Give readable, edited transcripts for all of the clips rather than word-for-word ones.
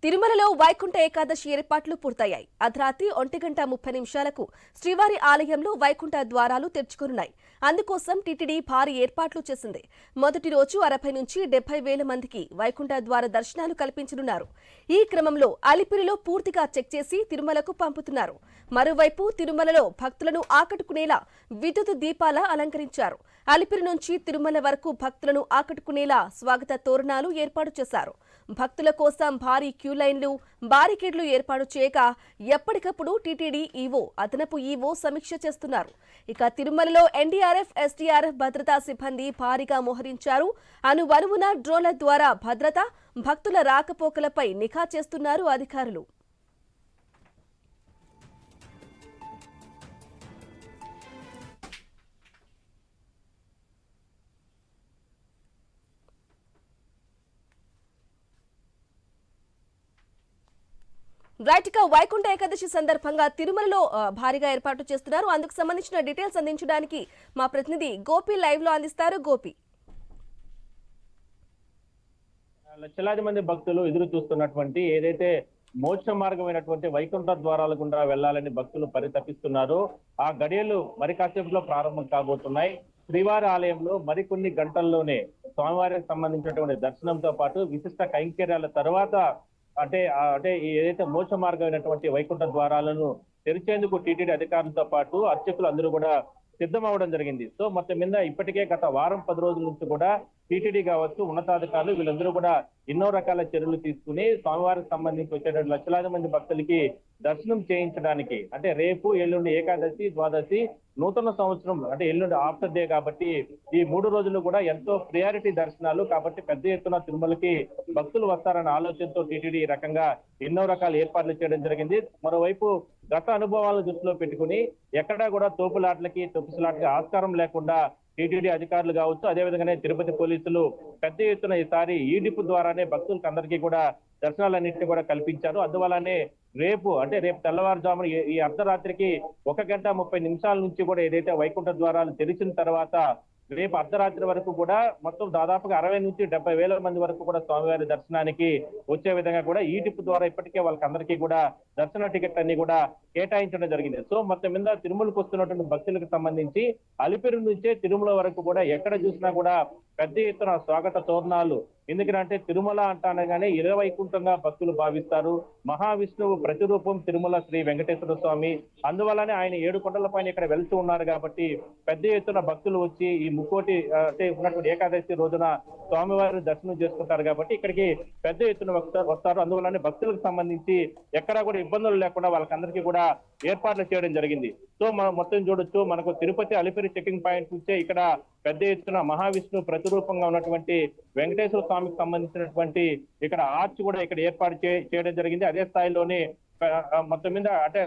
తిరుమలలో వైకుంఠ ఏకాదశి ఏర్పాట్లు పూర్తయ్యాయి. అర్ధరాత్రి 1:30 శ్రీవారి ఆలయంలో వైకుంఠ ద్వారాలు తెరుచుకోనున్నాయి. అందుకోసం టీటీడీ భారీ ఏర్పాట్లు చేసింది. మొదటి రోజు 60 నుంచి 70 వేల మందికి వైకుంఠ ద్వార దర్శనాలు కల్పించనున్నారు. ఈ క్రమంలో అలిపిరిలో పూర్తిగా చెక్ చేసి తిరుమలకు పంపుతున్నారు. మరోవైపు తిరుమలలో భక్తులను ఆకట్టుకునేలా విద్యుత్ దీపాల అలంకరించారు. అలిపిరి నుంచి తిరుమల వరకు భక్తులను ఆకట్టుకునేలా స్వాగత తోరణాలు ఏర్పాటు చేశారు. భక్తుల కోసం భారీ క్యూ లైన్లు, బారికేడ్లు ఏర్పాటు చేయగా ఎప్పటికప్పుడు టీటీడీ ఈవో, అదనపు ఈవో సమీక్ష చేస్తున్నారు. ఇక తిరుమలలో ఎన్డీఆర్ఎఫ్, ఎస్డీఆర్ఎఫ్ భద్రతా సిబ్బంది భారీగా మోహరించారు. అనువనువున డ్రోన్ల ద్వారా భద్రత, భక్తుల రాకపోకలపై నిఘా చేస్తున్నారు అధికారులు. రైట్ గా వైకుంఠ ఏకాదశి సందర్భంగా తిరుమలలో భారీగా ఏర్పాటు చేస్తున్నారు. అందుకు సంబంధించిన డీటెయిల్స్ అందించడానికి మా ప్రతినిధి గోపి లైవ్ లో అందిస్తారు. గోపి, లక్షలాది మంది భక్తులు ఎదురు చూస్తున్నటువంటి ఏదైతే మోక్ష మార్గమైనటువంటి వైకుంఠ ద్వారాల గుండా వెళ్లాలని భక్తులు పరితపిస్తున్నారో ఆ గడియలు మరి కాసేపులో ప్రారంభం కాబోతున్నాయి. శ్రీవారి ఆలయంలో మరికొన్ని గంటల్లోనే స్వామివారికి సంబంధించినటువంటి దర్శనంతో పాటు విశిష్ట కైంకర్యాల తర్వాత అంటే ఏదైతే మోక్ష మార్గమైనటువంటి వైకుంఠ ద్వారాలను తెరిచేందుకు టీటీడీ అధికారులతో పాటు అర్చకులు అందరూ కూడా సిద్ధమవడం జరిగింది. సో మొత్తం మీద ఇప్పటికే గత వారం 10 రోజుల నుంచి కూడా టీటీడీ కావచ్చు, ఉన్నతాధికారులు వీళ్ళందరూ కూడా ఎన్నో రకాల చర్యలు తీసుకుని స్వామివారికి సంబంధించి వచ్చేటువంటి లక్షలాది మంది భక్తులకి దర్శనం చేయించడానికి, అంటే రేపు ఎల్లుండి ఏకాదశి, ద్వాదశి, నూతన సంవత్సరం అంటే ఎల్లుండి ఆఫ్టర్ డే కాబట్టి ఈ 3 రోజులు కూడా ఎంతో ప్రియారిటీ దర్శనాలు కాబట్టి పెద్ద ఎత్తున తిరుమలకి భక్తులు వస్తారన్న ఆలోచనతో టీటీడీ ఈ రకంగా ఎన్నో రకాల ఏర్పాట్లు చేయడం జరిగింది. మరోవైపు గత అనుభవాలను దృష్టిలో పెట్టుకుని ఎక్కడా కూడా తోపులాట్లకి, తొప్పులాట్లకి ఆస్కారం లేకుండా టీటీడీ అధికారులు కావచ్చు, అదేవిధంగానే తిరుపతి పోలీసులు పెద్ద ఎత్తున ఈసారి ఈ డిపో ద్వారానే భక్తులకు అందరికీ కూడా దర్శనాలన్నింటినీ కూడా కల్పించారు. అందువల్లనే రేపు తెల్లవారుజామున ఈ అర్ధరాత్రికి 1:30 నుంచి కూడా ఏదైతే వైకుంఠ ద్వారాలు తెరిచిన తర్వాత రేపు అర్ధరాత్రి వరకు కూడా మొత్తం దాదాపుగా 60 నుంచి 70 వేల మంది వరకు కూడా స్వామివారి దర్శనానికి వచ్చే విధంగా కూడా ఈ డిపో ద్వారా ఇప్పటికే వాళ్ళకందరికీ కూడా దర్శన టికెట్ అన్ని కూడా కేటాయించడం జరిగింది. సో మొత్తం మీద తిరుమలకు వస్తున్నటువంటి భక్తులకు సంబంధించి అలిపిరి నుంచే తిరుమల వరకు కూడా ఎక్కడ చూసినా కూడా పెద్ద ఎత్తున స్వాగత తోరణాలు. ఎందుకంటే తిరుమల అంటానగానే ఇరవైకుంఠంగా భక్తులు భావిస్తారు. మహావిష్ణువు ప్రతిరూపం తిరుమల శ్రీ వెంకటేశ్వర స్వామి. అందువల్లనే ఆయన 7 కొండల పైన ఇక్కడ వెళ్తూ ఉన్నారు కాబట్టి పెద్ద ఎత్తున భక్తులు వచ్చి ఈ ముక్కోటి అంటే ఉన్నటువంటి ఏకాదశి రోజున స్వామివారిని దర్శనం చేసుకుంటారు కాబట్టి ఇక్కడికి పెద్ద ఎత్తున వస్తారు. అందువల్లనే భక్తులకు సంబంధించి ఎక్కడా కూడా ఇబ్బందులు లేకుండా వాళ్ళకందరికీ కూడా ఏర్పాట్లు చేయడం జరిగింది. సో మనం మొత్తం చూడొచ్చు, మనకు తిరుపతి అలిపిరి చెకింగ్ పాయింట్ నుంచే ఇక్కడ పెద్ద ఎత్తున మహావిష్ణువు ప్రతిరూపంగా ఉన్నటువంటి వెంకటేశ్వర స్వామికి సంబంధించినటువంటి ఇక్కడ ఆర్చ్ కూడా ఇక్కడ ఏర్పాటు చేయడం జరిగింది. అదే స్థాయిలోనే మొత్తం మీద అంటే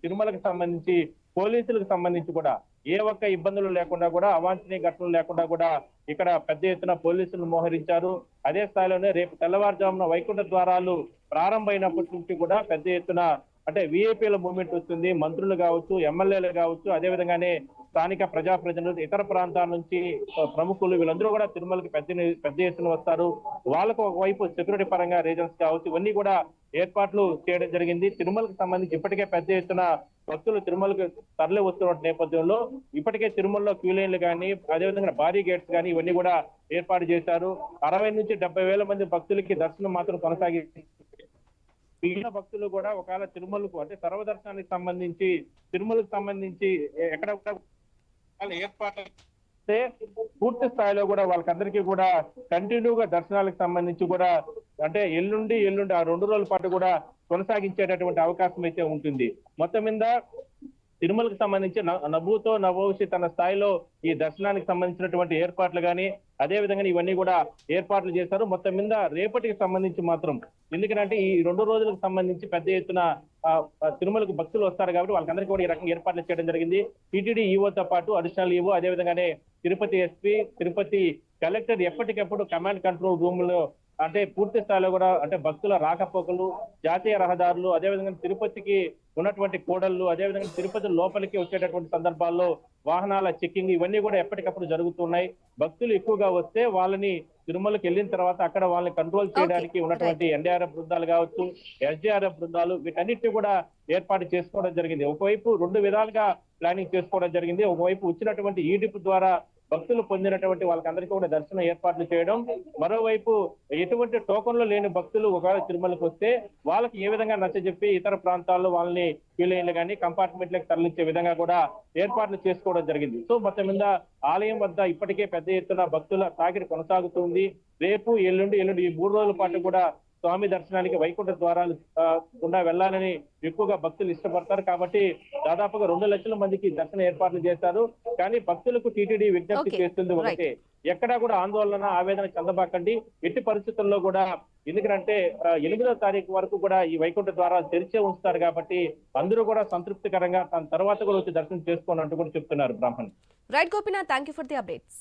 తిరుమలకు సంబంధించి పోలీసులకు సంబంధించి కూడా ఏ ఒక్క ఇబ్బందులు లేకుండా కూడా, అవాంఛనీయ ఘటనలు లేకుండా కూడా ఇక్కడ పెద్ద ఎత్తున పోలీసులు మోహరించారు. అదే స్థాయిలోనే రేపు తెల్లవారుజామున వైకుంఠ ద్వారాలు ప్రారంభమైనప్పటి నుంచి కూడా పెద్ద ఎత్తున అంటే విఐపీల మూవ్మెంట్ వస్తుంది. మంత్రులు కావచ్చు, ఎమ్మెల్యేలు కావచ్చు, అదేవిధంగానే స్థానిక ప్రజాప్రతినిధులు, ఇతర ప్రాంతాల నుంచి ప్రముఖులు వీళ్ళందరూ కూడా తిరుమలకి పెద్ద ఎత్తున వస్తారు. వాళ్ళకు ఒకవైపు సెక్యూరిటీ పరంగా రీజన్స్ కావచ్చు, ఇవన్నీ కూడా ఏర్పాట్లు చేయడం జరిగింది. తిరుమలకు సంబంధించి ఇప్పటికే పెద్ద ఎత్తున భక్తులు తిరుమలకు తరలి వస్తున్న నేపథ్యంలో ఇప్పటికే తిరుమలలో క్యూ లైన్లు కానీ, అదేవిధంగా భారీ గేట్స్ కానీ ఇవన్నీ కూడా ఏర్పాటు చేశారు. 60 నుంచి 70 వేల మంది భక్తులకి దర్శనం మాత్రం మిగిలిన భక్తులు కూడా ఒకవేళ తిరుమలకు అంటే సర్వదర్శనానికి సంబంధించి తిరుమలకు సంబంధించి ఎక్కడ ఏర్పాటు పూర్తి స్థాయిలో కూడా వాళ్ళకందరికీ కూడా కంటిన్యూగా దర్శనాలకు సంబంధించి కూడా అంటే ఎల్లుండి ఆ 2 రోజుల పాటు కూడా కొనసాగించేటటువంటి అవకాశం అయితే ఉంటుంది. మొత్తం మీద తిరుమలకు సంబంధించి నభూతో నభవిష్య తన స్థాయిలో ఈ దర్శనానికి సంబంధించినటువంటి ఏర్పాట్లు కానీ అదే విధంగా ఇవన్నీ కూడా ఏర్పాట్లు చేశారు. మొత్తం మీద రేపటికి సంబంధించి మాత్రం ఎందుకంటే ఈ 2 రోజులకు సంబంధించి పెద్ద ఎత్తున తిరుమలకు భక్తులు వస్తారు కాబట్టి వాళ్ళకందరికీ కూడా ఈ రకంగా ఏర్పాట్లు చేయడం జరిగింది. టీటీడీ ఈవోతో పాటు అడిషనల్ ఈవో, అదే విధంగానే తిరుపతి ఎస్పీ, తిరుపతి కలెక్టర్ ఎప్పటికప్పుడు కమాండ్ కంట్రోల్ రూమ్ లో అంటే పూర్తి స్థాయిలో కూడా అంటే భక్తుల రాకపోకలు, జాతీయ రహదారులు, అదేవిధంగా తిరుపతికి ఉన్నటువంటి కూడళ్లు, అదేవిధంగా తిరుపతి లోపలికి వచ్చేటటువంటి సందర్భాల్లో వాహనాల చెక్కింగ్ ఇవన్నీ కూడా ఎప్పటికప్పుడు జరుగుతున్నాయి. భక్తులు ఎక్కువగా వస్తే వాళ్ళని తిరుమలకి వెళ్ళిన తర్వాత అక్కడ వాళ్ళని కంట్రోల్ చేయడానికి ఉన్నటువంటి ఎన్డీఆర్ఎఫ్ బృందాలు కావచ్చు, ఎస్డీఆర్ఎఫ్ బృందాలు వీటన్నిటిని కూడా ఏర్పాటు చేసుకోవడం జరిగింది. ఒకవైపు 2 విధాలుగా ప్లానింగ్ చేసుకోవడం జరిగింది. ఒకవైపు వచ్చినటువంటి ఈడిపు ద్వారా భక్తులు పొందినటువంటి వాళ్ళకందరికీ కూడా దర్శనం ఏర్పాట్లు చేయడం, మరోవైపు ఎటువంటి టోకన్లు లేని భక్తులు ఒకవేళ తిరుమలకు వస్తే వాళ్ళకి ఏ విధంగా నచ్చజెప్పి ఇతర ప్రాంతాల్లో వాళ్ళని క్యూ లైన్లు కానీ కంపార్ట్మెంట్లకు తరలించే విధంగా కూడా ఏర్పాట్లు చేసుకోవడం జరిగింది. సో మొత్తం మీద ఆలయం వద్ద ఇప్పటికే పెద్ద ఎత్తున భక్తుల తాకిడి కొనసాగుతుంది. రేపు ఎల్లుండి ఈ 3 రోజుల పాటు కూడా స్వామి దర్శనానికి వైకుంఠ ద్వారాలు గుండా వెళ్లాలని ఎక్కువగా భక్తులు ఇష్టపడతారు. కాబట్టి దాదాపుగా 2 లక్షల మందికి దర్శన ఏర్పాట్లు చేశారు. కానీ భక్తులకు టీటీడీ విజ్ఞప్తి చేస్తుంది ఒకటే, ఎక్కడా కూడా ఆందోళన ఆవేదన చెందబాకండి. ఎట్టి పరిస్థితుల్లో కూడా ఎందుకంటే 8వ తారీఖు వరకు కూడా ఈ వైకుంఠ ద్వారాలు తెరిచే ఉంచుతారు. కాబట్టి అందరూ కూడా సంతృప్తికరంగా తన తర్వాత కూడా వచ్చి దర్శనం చేసుకోవాలంటూ కూడా చెప్తున్నారు బ్రాహ్మణ్. Right Gopinath, thank you for the updates.